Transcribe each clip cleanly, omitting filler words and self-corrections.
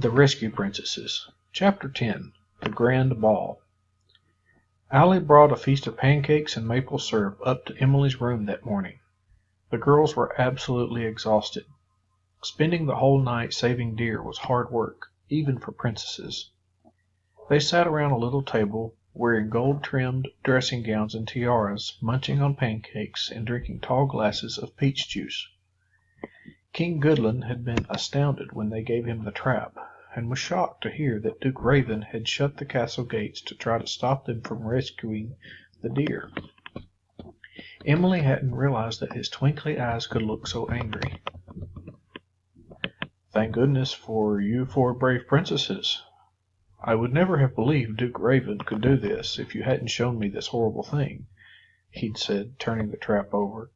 The Rescue Princesses. Chapter 10. The Grand Ball. Allie brought a feast of pancakes and maple syrup up to Emily's room that morning. The girls were absolutely exhausted. Spending the whole night saving deer was hard work, even for princesses. They sat around a little table, wearing gold-trimmed dressing gowns and tiaras, munching on pancakes and drinking tall glasses of peach juice. King Goodland had been astounded when they gave him the trap, and was shocked to hear that Duke Raven had shut the castle gates to try to stop them from rescuing the deer. Emily hadn't realized that his twinkly eyes could look so angry. "Thank goodness for you four brave princesses. I would never have believed Duke Raven could do this if you hadn't shown me this horrible thing," he'd said, turning the trap over.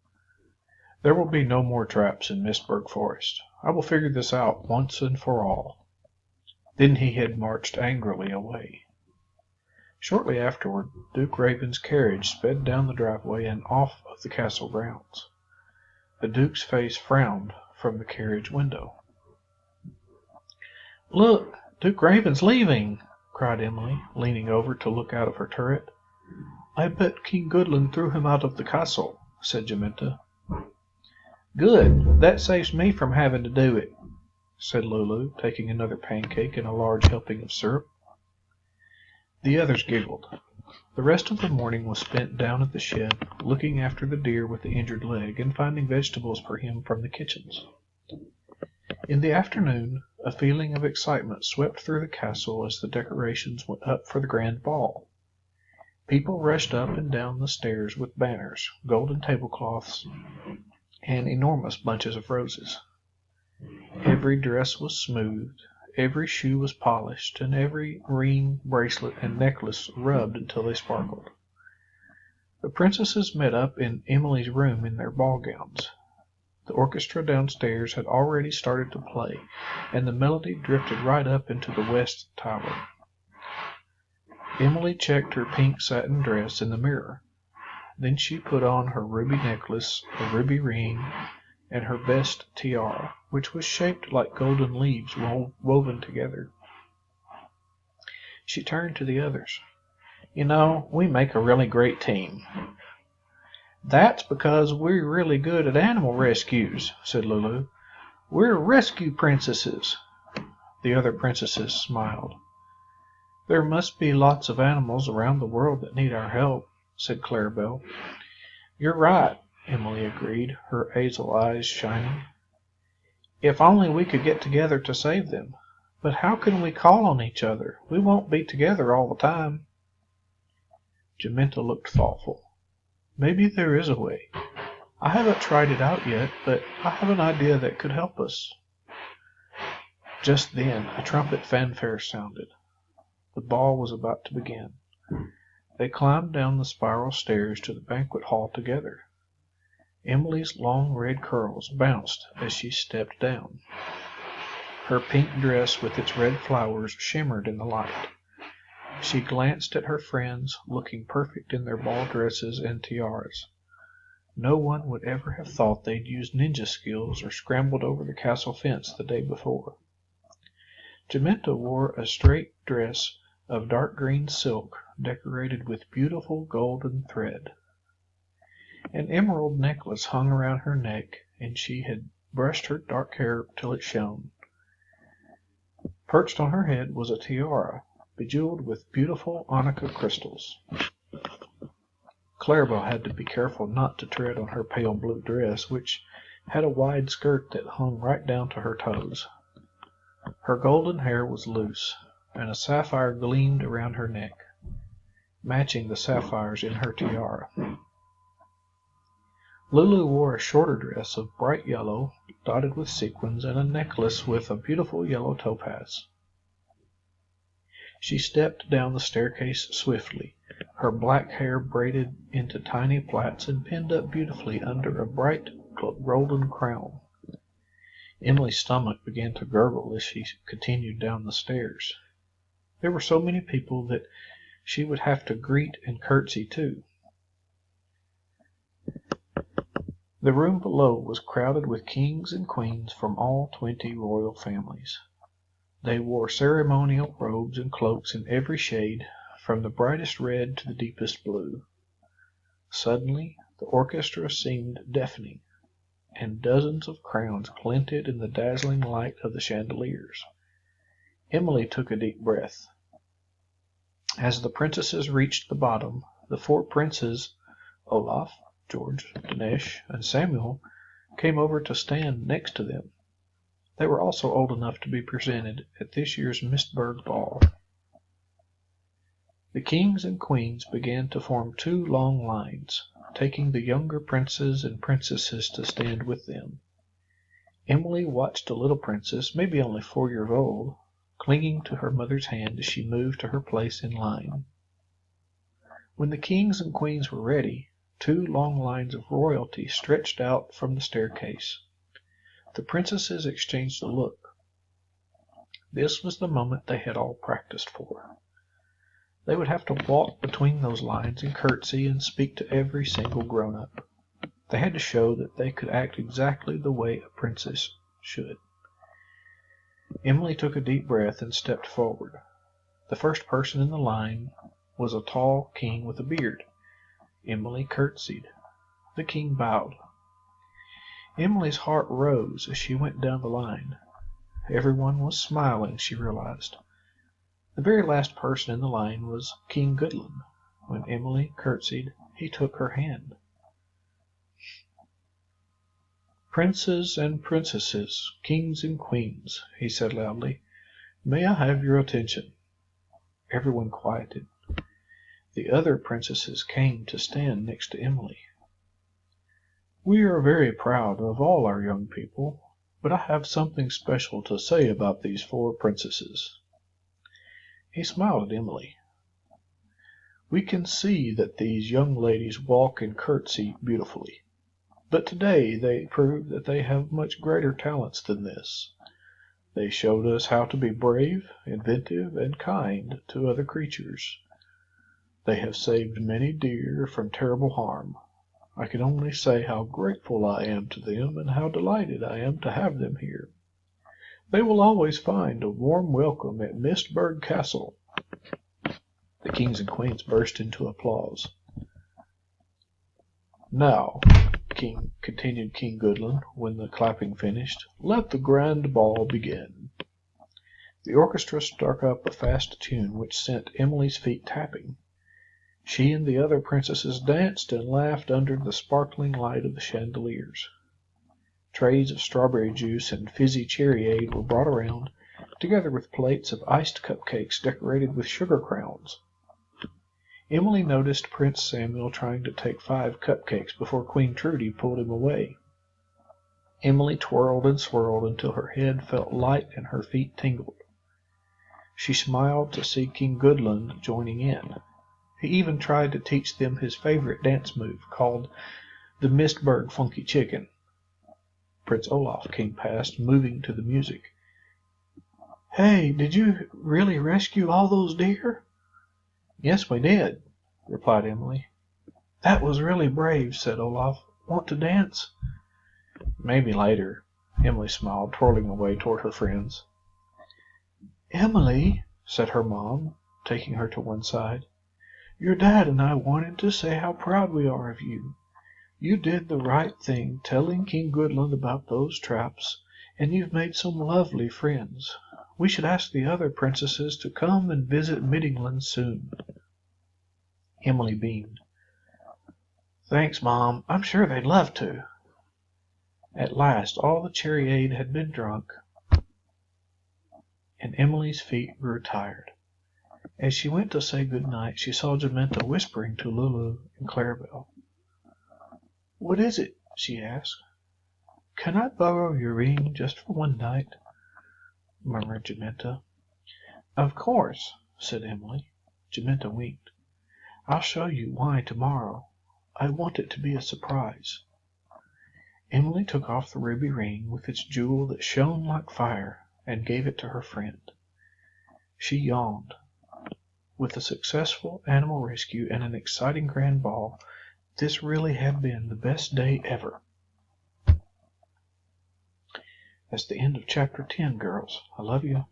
"There will be no more traps in Mistburg Forest. I will figure this out once and for all." Then he had marched angrily away. Shortly afterward, Duke Raven's carriage sped down the driveway and off of the castle grounds. The Duke's face frowned from the carriage window. "Look, Duke Raven's leaving!" cried Emily, leaning over to look out of her turret. "I bet King Goodland threw him out of the castle," said Jamenta. "Good! That saves me from having to do it," said Lulu, taking another pancake and a large helping of syrup. The others giggled. The rest of the morning was spent down at the shed, looking after the deer with the injured leg and finding vegetables for him from the kitchens. In the afternoon, a feeling of excitement swept through the castle as the decorations went up for the grand ball. People rushed up and down the stairs with banners, golden tablecloths, and enormous bunches of roses. Every dress was smoothed, every shoe was polished, and every ring, bracelet, and necklace rubbed until they sparkled. The princesses met up in Emily's room in their ball gowns. The orchestra downstairs had already started to play, and the melody drifted right up into the west tower. Emily checked her pink satin dress in the mirror. Then she put on her ruby necklace, a ruby ring, and her best tiara, which was shaped like golden leaves woven together. She turned to the others. "You know, we make a really great team." "That's because we're really good at animal rescues," said Lulu. "We're rescue princesses." The other princesses smiled. "There must be lots of animals around the world that need our help," said Clarabelle. "You're right," Emily agreed, her hazel eyes shining. "If only we could get together to save them. But how can we call on each other? We won't be together all the time." Jamenta looked thoughtful. "Maybe there is a way. I haven't tried it out yet, but I have an idea that could help us." Just then a trumpet fanfare sounded. The ball was about to begin. They climbed down the spiral stairs to the banquet hall together. Emily's long red curls bounced as she stepped down. Her pink dress with its red flowers shimmered in the light. She glanced at her friends, looking perfect in their ball dresses and tiaras. No one would ever have thought they'd used ninja skills or scrambled over the castle fence the day before. Jamenta wore a straight dress of dark green silk decorated with beautiful golden thread. An emerald necklace hung around her neck, and she had brushed her dark hair till it shone. Perched on her head was a tiara, bejeweled with beautiful onycha crystals. Clarabelle had to be careful not to tread on her pale blue dress, which had a wide skirt that hung right down to her toes. Her golden hair was loose, and a sapphire gleamed around her neck, matching the sapphires in her tiara. Lulu wore a shorter dress of bright yellow, dotted with sequins, and a necklace with a beautiful yellow topaz. She stepped down the staircase swiftly, her black hair braided into tiny plaits and pinned up beautifully under a bright golden crown. Emily's stomach began to gurgle as she continued down the stairs. There were so many people that she would have to greet and curtsy too. The room below was crowded with kings and queens from all 20 royal families. They wore ceremonial robes and cloaks in every shade, from the brightest red to the deepest blue. Suddenly the orchestra seemed deafening, and dozens of crowns glinted in the dazzling light of the chandeliers. Emily took a deep breath. As the princesses reached the bottom, the four princes, Olaf, George, Dinesh, and Samuel, came over to stand next to them. They were also old enough to be presented at this year's Mistburg ball. The kings and queens began to form two long lines, taking the younger princes and princesses to stand with them. Emily watched a little princess, maybe only 4 years old, clinging to her mother's hand as she moved to her place in line. When the kings and queens were ready, two long lines of royalty stretched out from the staircase. The princesses exchanged a look. This was the moment they had all practiced for. They would have to walk between those lines and curtsy and speak to every single grown-up. They had to show that they could act exactly the way a princess should. Emily took a deep breath and stepped forward. The first person in the line was a tall king with a beard. Emily curtsied. The king bowed. Emily's heart rose as she went down the line. Everyone was smiling, she realized. The very last person in the line was King Goodlin. When Emily curtsied, he took her hand. "Princes and princesses, kings and queens," he said loudly, "may I have your attention?" Everyone quieted. The other princesses came to stand next to Emily. "We are very proud of all our young people, but I have something special to say about these 4 princesses." He smiled at Emily. "We can see that these young ladies walk and curtsy beautifully, but today they prove that they have much greater talents than this. They showed us how to be brave, inventive, and kind to other creatures. They have saved many deer from terrible harm. I can only say how grateful I am to them and how delighted I am to have them here. They will always find a warm welcome at Mistburg Castle." The kings and queens burst into applause. "Now," continued King Goodlin, when the clapping finished, "let the grand ball begin." The orchestra struck up a fast tune which sent Emily's feet tapping. She and the other princesses danced and laughed under the sparkling light of the chandeliers. Trays of strawberry juice and fizzy cherryade were brought around, together with plates of iced cupcakes decorated with sugar crowns. Emily noticed Prince Samuel trying to take 5 cupcakes before Queen Trudy pulled him away. Emily twirled and swirled until her head felt light and her feet tingled. She smiled to see King Goodlin joining in. He even tried to teach them his favorite dance move, called the Mistburg Funky Chicken. Prince Olaf came past, moving to the music. "Hey, did you really rescue all those deer?" "Yes, we did," replied Emily. "That was really brave," said Olaf. "Want to dance?" "Maybe later," Emily smiled, twirling away toward her friends. "Emily," said her mom, taking her to one side, "your dad and I wanted to say how proud we are of you. You did the right thing telling King Goodlin about those traps, and you've made some lovely friends. We should ask the other princesses to come and visit Middingland soon." Emily beamed. "Thanks, Mom. I'm sure they'd love to." At last all the cherryade had been drunk, and Emily's feet grew tired. As she went to say good night, she saw Jamenta whispering to Lulu and Clarabelle. "What is it?" she asked. "Can I borrow your ring just for one night?" murmured Jamenta. "Of course," said Emily. Jamenta winked. "I'll show you why tomorrow. I want it to be a surprise." Emily took off the ruby ring with its jewel that shone like fire and gave it to her friend. She yawned. With a successful animal rescue and an exciting grand ball, this really had been the best day ever. That's the end of chapter 10, girls. I love you.